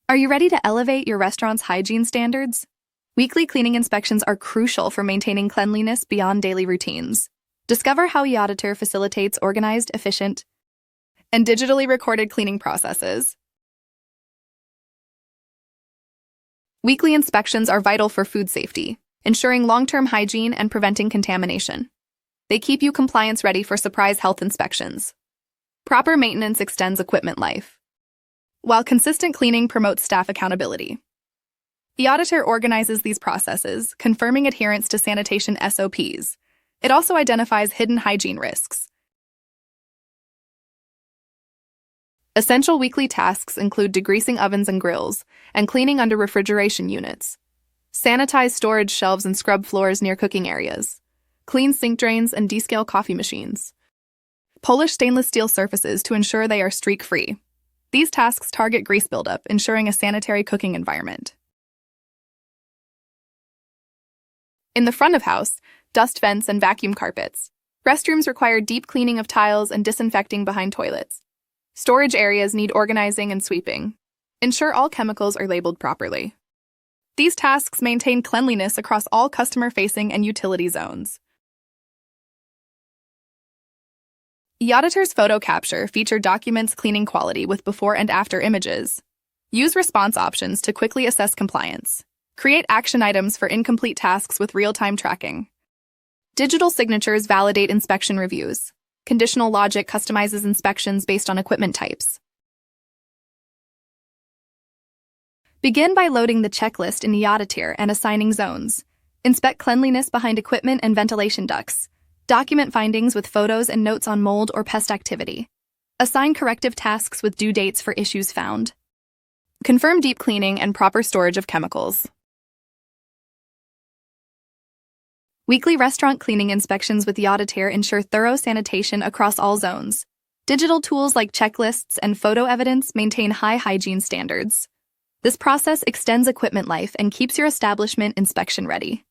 Are you ready to elevate your restaurant's hygiene standards? Weekly cleaning inspections are crucial for maintaining cleanliness beyond daily routines. Discover how eAuditor facilitates organized, efficient, and digitally recorded cleaning processes. Weekly inspections are vital for food safety, ensuring long-term hygiene and preventing contamination. They keep you compliance-ready for surprise health inspections. Proper maintenance extends equipment life, while consistent cleaning promotes staff accountability. eAuditor organizes these processes, confirming adherence to sanitation SOPs. It also identifies hidden hygiene risks. Essential weekly tasks include degreasing ovens and grills and cleaning under refrigeration units. Sanitize storage shelves and scrub floors near cooking areas. Clean sink drains and descale coffee machines. Polish stainless steel surfaces to ensure they are streak-free. These tasks target grease buildup, ensuring a sanitary cooking environment. In the front of house, dust vents and vacuum carpets. Restrooms require deep cleaning of tiles and disinfecting behind toilets. Storage areas need organizing and sweeping. Ensure all chemicals are labeled properly. These tasks maintain cleanliness across all customer-facing and utility zones. eAuditor's photo capture feature documents cleaning quality with before and after images. Use response options to quickly assess compliance. Create action items for incomplete tasks with real-time tracking. Digital signatures validate inspection reviews. Conditional logic customizes inspections based on equipment types. Begin by loading the checklist in eAuditor and assigning zones. Inspect cleanliness behind equipment and ventilation ducts. Document findings with photos and notes on mold or pest activity. Assign corrective tasks with due dates for issues found. Confirm deep cleaning and proper storage of chemicals. Weekly restaurant cleaning inspections with eAuditor ensure thorough sanitation across all zones. Digital tools like checklists and photo evidence maintain high hygiene standards. This process extends equipment life and keeps your establishment inspection ready.